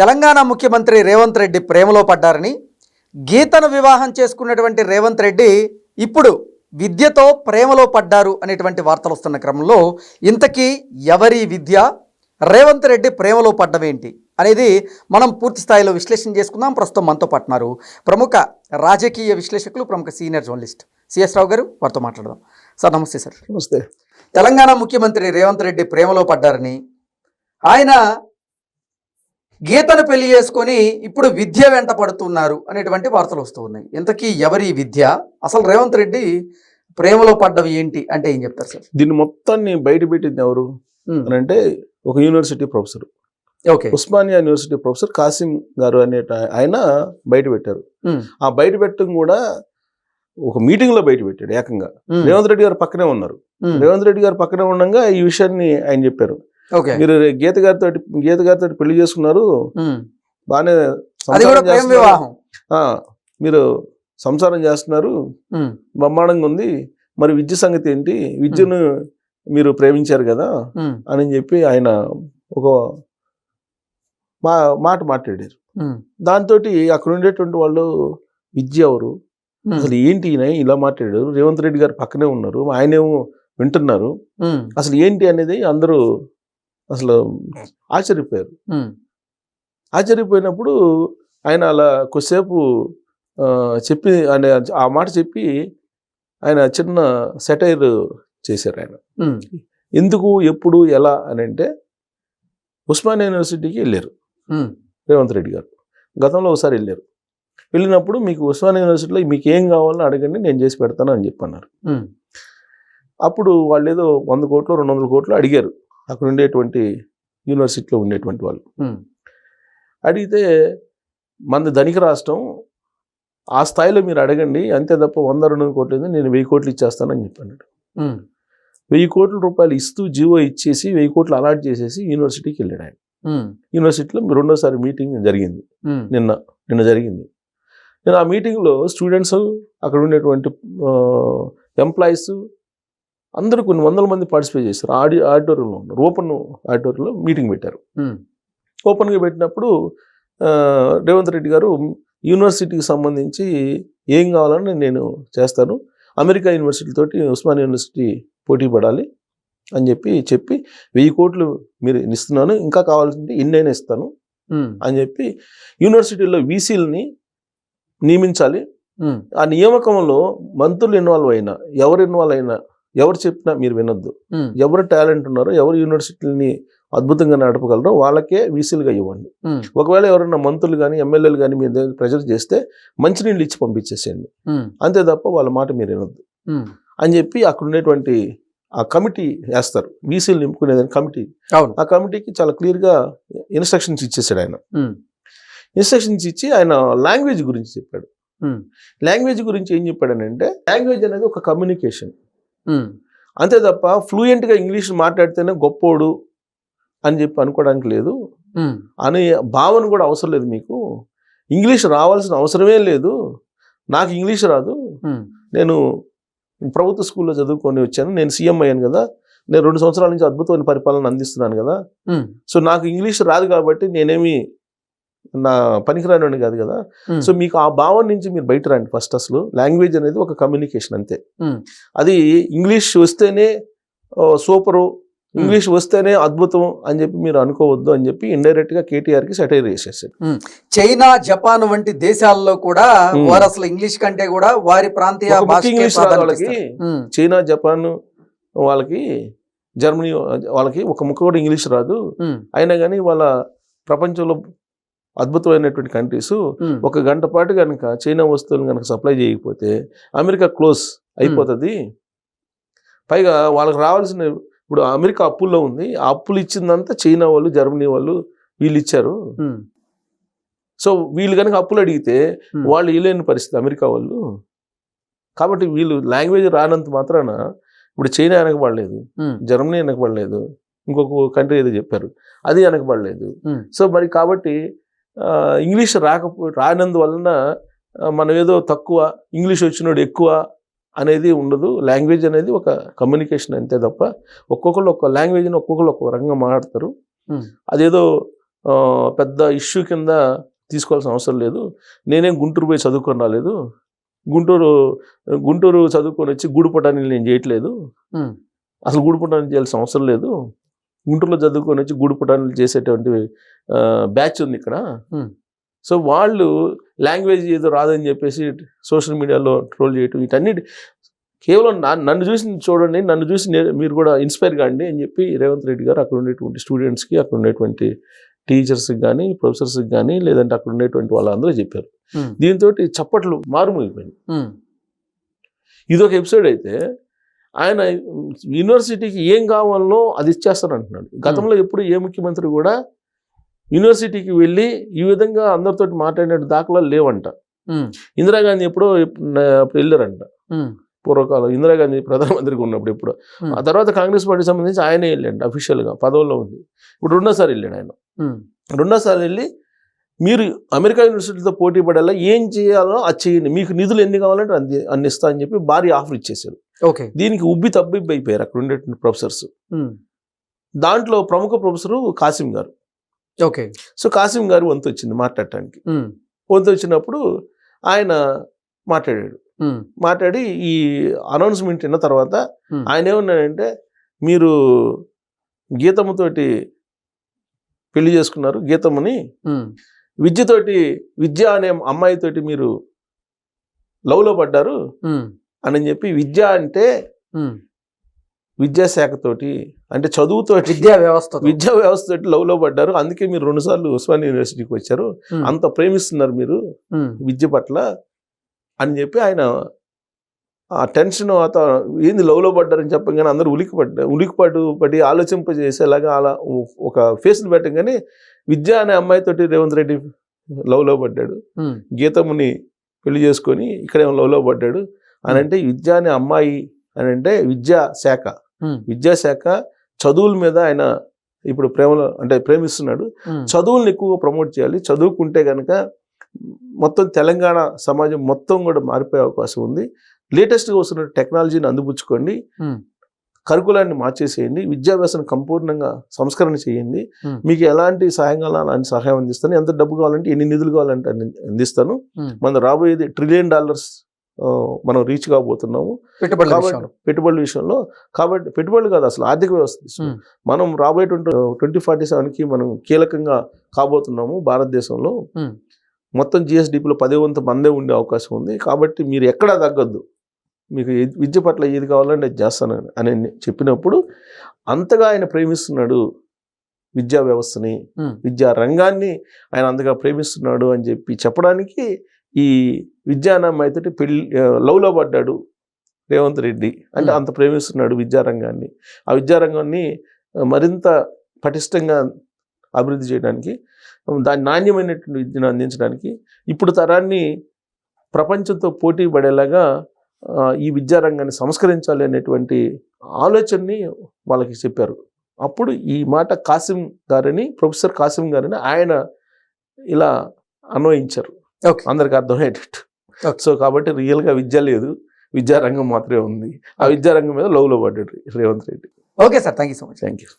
తెలంగాణ ముఖ్యమంత్రి రేవంత్ రెడ్డి ప్రేమలో పడ్డారని, గీతను వివాహం చేసుకున్నటువంటి రేవంత్ రెడ్డి ఇప్పుడు విద్యతో ప్రేమలో పడ్డారు అనేటువంటి వార్తలు వస్తున్న క్రమంలో ఇంతకీ ఎవరి విద్య, రేవంత్ రెడ్డి ప్రేమలో పడ్డమేంటి అనేది మనం పూర్తి స్థాయిలో విశ్లేషణ చేసుకుందాం. ప్రస్తుతం మనతో పాటున్నారు ప్రముఖ రాజకీయ విశ్లేషకులు, ప్రముఖ సీనియర్ జర్నలిస్ట్ సిఎస్ రావు గారు. వారితో మాట్లాడదాం. సార్ నమస్తే. సార్ నమస్తే. తెలంగాణ ముఖ్యమంత్రి రేవంత్ రెడ్డి ప్రేమలో పడ్డారని, ఆయన గీతను పెళ్లి చేసుకొని ఇప్పుడు విద్య వెంట పడుతున్నారు అనేటువంటి వార్తలు వస్తూ ఉన్నాయి. ఇంతకీ ఎవరి విద్య, అసలు రేవంత్ రెడ్డి ప్రేమలో పడ్డవి ఏంటి అంటే ఏం చెప్తారు సార్? దీన్ని మొత్తాన్ని బయట పెట్టింది ఎవరు అని అంటే ఒక university professor, Osmania university professor Kasim గారు అనే ఆయన బయట పెట్టారు. ఆ బయట పెట్టడం కూడా ఒక మీటింగ్ లో బయట పెట్టాడు. ఏకంగా రేవంత్ రెడ్డి గారు పక్కనే ఉన్నారు. రేవంత్ రెడ్డి గారు పక్కనే ఉండగా ఈ విషయాన్ని ఆయన చెప్పారు. మీరు గీత గారితో పెళ్లి చేసుకున్నారు, బాగానే మీరు సంసారం చేస్తున్నారు, బ్రహ్మాండంగా ఉంది, మరి విద్య సంగతి ఏంటి, విద్యను మీరు ప్రేమించారు కదా అని చెప్పి ఆయన ఒక మాట మాట్లాడారు. దాంతో అక్కడ ఉండేటువంటి వాళ్ళు విద్య ఎవరు, అసలు ఏంటి ఈయన ఇలా మాట్లాడారు, రేవంత్ రెడ్డి గారు పక్కనే ఉన్నారు, ఆయనేమో వింటున్నారు, అసలు ఏంటి అనేది అందరూ అసలు ఆశ్చర్యపోయారు. ఆశ్చర్యపోయినప్పుడు ఆయన అలా కొద్దిసేపు చెప్పి ఆ మాట చెప్పి ఆయన చిన్న సెటైర్ చేశారు. ఆయన ఎందుకు, ఎప్పుడు, ఎలా అని అంటే ఉస్మానియా యూనివర్సిటీకి వెళ్ళారు రేవంత్ రెడ్డి గారు. గతంలో ఒకసారి వెళ్ళారు. వెళ్ళినప్పుడు మీకు ఉస్మానియా యూనివర్సిటీలో మీకు ఏం కావాలో అడగండి, నేను చేసి పెడతాను అని చెప్పన్నారు. అప్పుడు వాళ్ళు ఏదో 100 కోట్లు 200 కోట్లు అడిగారు అక్కడ ఉండేటువంటి యూనివర్సిటీలో ఉండేటువంటి వాళ్ళు. అడిగితే మనది ధనిక రాష్ట్రం, ఆ స్థాయిలో మీరు అడగండి, అంతే తప్ప 100-200 కోట్లు నేను 1000 కోట్లు ఇచ్చేస్తానని చెప్పాను. 1000 కోట్ల రూపాయలు ఇస్తూ జీవో ఇచ్చేసి 1000 కోట్లు అలాట్ చేసేసి యూనివర్సిటీకి వెళ్ళాడు ఆయన. యూనివర్సిటీలో రెండోసారి మీటింగ్ జరిగింది, నిన్న జరిగింది. నేను ఆ మీటింగ్లో స్టూడెంట్స్, అక్కడ ఉండేటువంటి ఎంప్లాయీస్ అందరూ కొన్ని వందల మంది పార్టిసిపేట్ చేశారు. ఆడిటోరియంలో ఉన్నారు, ఓపెన్ ఆడిటోరియంలో మీటింగ్ పెట్టారు. ఓపెన్గా పెట్టినప్పుడు రేవంత్ రెడ్డి గారు యూనివర్సిటీకి సంబంధించి ఏం కావాలని నేను చేస్తాను, అమెరికా యూనివర్సిటీ తోటి ఉస్మానియా యూనివర్సిటీ పోటీ పడాలి అని చెప్పి 1000 కోట్లు మీరు ఇస్తున్నాను, ఇంకా కావాల్సింటే ఇన్నైనా ఇస్తాను అని చెప్పి యూనివర్సిటీలో వీసీలని నియమించాలి. ఆ నియామకంలో మంత్రులు ఇన్వాల్వ్ అయినా, ఎవరు చెప్పినా మీరు వినొద్దు, ఎవరు టాలెంట్ ఉన్నారో, ఎవరు యూనివర్సిటీని అద్భుతంగా నడపగలరో వాళ్ళకే వీసీలుగా ఇవ్వండి. ఒకవేళ ఎవరైనా మంత్రులు కానీ ఎమ్మెల్యేలు కానీ మీ దగ్గర ప్రెజర్ చేస్తే మంచినీళ్ళు ఇచ్చి పంపించేసేయండి, అంతే తప్ప వాళ్ళ మాట మీరు వినొద్దు అని చెప్పి అక్కడ ఉండేటువంటి ఆ కమిటీ వేస్తారు, వీసీలు నింపుకునేదని కమిటీ. ఆ కమిటీకి చాలా క్లియర్గా ఇన్స్ట్రక్షన్స్ ఇచ్చేసాడు ఆయన. ఇన్స్ట్రక్షన్స్ ఇచ్చి ఆయన లాంగ్వేజ్ గురించి చెప్పాడు. లాంగ్వేజ్ గురించి ఏం చెప్పాడనంటే, లాంగ్వేజ్ అనేది ఒక కమ్యూనికేషన్, అంతే తప్ప ఫ్లూయెంట్గా ఇంగ్లీష్ మాట్లాడితేనే గొప్పోడు అని చెప్పి అనుకోవడానికి లేదు అనే భావన కూడా అవసరం లేదు. మీకు ఇంగ్లీష్ రావాల్సిన అవసరమే లేదు, నాకు ఇంగ్లీష్ రాదు, నేను ప్రభుత్వ స్కూల్లో చదువుకొని వచ్చాను, నేను సీఎం అయ్యాను కదా, నేను 2 సంవత్సరాల నుంచి అద్భుతమైన పరిపాలన అందిస్తున్నాను కదా, సో నాకు ఇంగ్లీష్ రాదు కాబట్టి నేనేమి నా పనికిరాని కాదు కదా. సో మీకు ఆ భావం నుంచి మీరు బయట రండి. ఫస్ట్ అసలు లాంగ్వేజ్ అనేది ఒక కమ్యూనికేషన్ అంతే. అది ఇంగ్లీష్ వస్తేనే సూపరు, ఇంగ్లీష్ వస్తేనే అద్భుతం అని చెప్పి మీరు అనుకోవద్దు అని చెప్పి ఇండైరెక్ట్ గా కేటీఆర్కి సెటైర్ చేసేసాడు. చైనా, జపాన్ వంటి దేశాల్లో కూడా వారు అసలు ఇంగ్లీష్ కంటే కూడా వారి ప్రాంతీయ ఇంగ్లీష్ రాదు వాళ్ళకి. చైనా, జపాన్ వాళ్ళకి, జర్మనీ వాళ్ళకి ఒక ముక్క కూడా ఇంగ్లీష్ రాదు. అయినా కానీ వాళ్ళ ప్రపంచంలో అద్భుతమైనటువంటి కంట్రీస్ 1 గంట పాటు కనుక చైనా వస్తువులను కనుక సప్లై చేయకపోతే అమెరికా క్లోజ్ అయిపోతుంది. పైగా వాళ్ళకి రావాల్సిన, ఇప్పుడు అమెరికా అప్పుల్లో ఉంది, ఆ అప్పులు ఇచ్చిందంతా చైనా వాళ్ళు, జర్మనీ వాళ్ళు, వీళ్ళు ఇచ్చారు. సో వీళ్ళు కనుక అప్పులు అడిగితే వాళ్ళు ఇవ్వలేని పరిస్థితి అమెరికా వాళ్ళు. కాబట్టి వీళ్ళు లాంగ్వేజ్ రానంత మాత్రాన ఇప్పుడు చైనా వెనకబడలేదు, జర్మనీ వెనకబడలేదు, ఇంకొక కంట్రీ ఏదో చెప్పారు అది వెనకబడలేదు. సో మరి కాబట్టి ఇంగ్లీష్ రానందువలన మనం ఏదో తక్కువ, ఇంగ్లీష్ వచ్చినోడు ఎక్కువ అనేది ఉండదు. లాంగ్వేజ్ అనేది ఒక కమ్యూనికేషన్ అంతే తప్ప ఒక్కొక్కళ్ళు ఒక్క లాంగ్వేజ్ని ఒక్కొక్కళ్ళు ఒక్కొక్క రకంగా మాట్లాడతారు. అదేదో పెద్ద ఇష్యూ కింద తీసుకోవాల్సిన అవసరం లేదు. నేనేం గుంటూరు పోయి చదువుకొని రాలేదు, గుంటూరు చదువుకొని వచ్చి గూడుపటాన్ని నేను చేయట్లేదు, అసలు గూడుపటాన్ని చేయాల్సిన అవసరం లేదు. గుంటూరులో చదువుకొని వచ్చి గూడుపటాన్ని చేసేటువంటి బ్యాచ్ ఉంది ఇక్కడ. సో వాళ్ళు లాంగ్వేజ్ ఏదో రాదని చెప్పేసి సోషల్ మీడియాలో ట్రోల్ చేయటం, వీటన్నిటి కేవలం నన్ను చూసి చూడండి, నన్ను చూసి మీరు కూడా ఇన్స్పైర్ కాండి అని చెప్పి రేవంత్ రెడ్డి గారు అక్కడ ఉండేటువంటి స్టూడెంట్స్కి, అక్కడ ఉండేటువంటి టీచర్స్కి కానీ, ప్రొఫెసర్స్కి కానీ, లేదంటే అక్కడ ఉండేటువంటి వాళ్ళందరూ చెప్పారు. దీంతో చప్పట్లు మారుమోగిపోయింది. ఇదొక ఎపిసోడ్ అయితే, ఆయన యూనివర్సిటీకి ఏం కావాలనో అది ఇచ్చేస్తానంటున్నాడు. గతంలో ఎప్పుడు ఏ ముఖ్యమంత్రి కూడా యూనివర్సిటీకి వెళ్ళి ఈ విధంగా అందరితో మాట్లాడిన దాఖలాలు లేవంట. ఇందిరాగాంధీ ఎప్పుడో వెళ్ళారంట పూర్వకాలం, ఇందిరాగాంధీ ప్రధానమంత్రిగా ఉన్నప్పుడు ఎప్పుడో. ఆ తర్వాత కాంగ్రెస్ పార్టీ సంబంధించి ఆయనే వెళ్ళండి, అఫీషియల్గా పదవుల్లో ఉంది. ఇప్పుడు రెండోసారి వెళ్ళాడు ఆయన. రెండోసారి వెళ్ళి మీరు అమెరికా యూనివర్సిటీతో పోటీ పడేలా ఏం చేయాలో అది చేయండి, మీకు నిధులు ఎన్ని కావాలంటే అన్ని ఇస్తా అని చెప్పి భారీ ఆఫర్ ఇచ్చేసారు. దీనికి ఉబ్బి తబ్బిబ్బి అయిపోయారు అక్కడ ఉండేటువంటి ప్రొఫెసర్స్. దాంట్లో ప్రముఖ ప్రొఫెసరు కాసిం గారు. సో కాసిం గారు వంతు వచ్చింది మాట్లాడటానికి. వంతు వచ్చినప్పుడు ఆయన మాట్లాడి ఈ అనౌన్స్మెంట్ విన్న తర్వాత ఆయన ఏమన్నాడంటే, మీరు గీతమ్మతోటి పెళ్లి చేసుకున్నారు, గీతమ్మని విద్య అనే అమ్మాయితోటి మీరు లవ్లో పడ్డారు అని చెప్పి, విద్య అంటే విద్యాశాఖతోటి అంటే చదువుతోటి విద్యా వ్యవస్థతోటి లవ్లో పడ్డారు, అందుకే మీరు 2 సార్లు ఉస్మానియా యూనివర్సిటీకి వచ్చారు, అంత ప్రేమిస్తున్నారు మీరు విద్య పట్ల అని చెప్పి ఆయన ఆ టెన్షన్ ఏంది లవ్లో పడ్డారని చెప్పగానే అందరూ ఉలికిపడి ఆలోచింపజేసేలాగా అలా ఒక ఫేస్ని పెట్టగానే, విద్య అనే అమ్మాయితోటి రేవంత్ రెడ్డి లవ్లో పడ్డాడు, గీతముని పెళ్లి చేసుకొని ఇక్కడేమో లవ్లో పడ్డాడు అని అంటే, విద్య అనే అమ్మాయి అని అంటే విద్యాశాఖ చదువుల మీద ఆయన ఇప్పుడు ప్రేమిస్తున్నాడు. చదువులను ఎక్కువగా ప్రమోట్ చేయాలి, చదువుకుంటే కనుక మొత్తం తెలంగాణ సమాజం మొత్తం కూడా మారిపోయే అవకాశం ఉంది. లేటెస్ట్గా వస్తున్న టెక్నాలజీని అందిపుచ్చుకోండి, కరికులాన్ని మార్చేసేయండి, విద్యాభ్యాసం సంపూర్ణంగా సంస్కరణ చేయండి, మీకు ఎలాంటి సహాయం కావాలో అలాంటి సహాయం అందిస్తాను, ఎంత డబ్బు కావాలంటే ఎన్ని నిధులు కావాలంటే అందిస్తాను. మన రాబోయేది $1 ట్రిలియన్ మనం రీచ్ కాబోతున్నాము పెట్టుబడుల విషయంలో. కాబట్టి పెట్టుబడులు కాదు, అసలు ఆర్థిక వ్యవస్థ మనం రాబోయే 2047కి మనం కీలకంగా కాబోతున్నాము. భారతదేశంలో మొత్తం GSDPలో 10% మందే ఉండే అవకాశం ఉంది. కాబట్టి మీరు ఎక్కడా తగ్గద్దు, మీకు విద్య పట్ల ఏది కావాలంటే అది చేస్తాను అని చెప్పినప్పుడు, అంతగా ఆయన ప్రేమిస్తున్నాడు విద్యా వ్యవస్థని, విద్యా రంగాన్ని ఆయన అంతగా ప్రేమిస్తున్నాడు అని చెప్పడానికి ఈ విద్యానామ్మాయితోటి లవ్లో పడ్డాడు రేవంత్ రెడ్డి అంటే, అంత ప్రేమిస్తున్నాడు విద్యారంగాన్ని. ఆ విద్యారంగాన్ని మరింత పటిష్టంగా అభివృద్ధి చేయడానికి, దాని నాణ్యమైనటువంటి విద్యను అందించడానికి, ఇప్పుడు తరాన్ని ప్రపంచంతో పోటీ పడేలాగా ఈ విద్యారంగాన్ని సంస్కరించాలి అనేటువంటి ఆలోచనని వాళ్ళకి చెప్పారు. అప్పుడు ఈ మాట ప్రొఫెసర్ కాసిం గారిని ఆయన ఇలా అన్వయించారు, అందరికి అర్థమయ్యేటట్టు. సో కాబట్టి రియల్గా విద్య లేదు, విద్యారంగం మాత్రమే ఉంది. ఆ విద్యారంగం మీద లవ్లో పడ్డాడు Revanth Reddy. Okay sir, thank you so much. Thank you.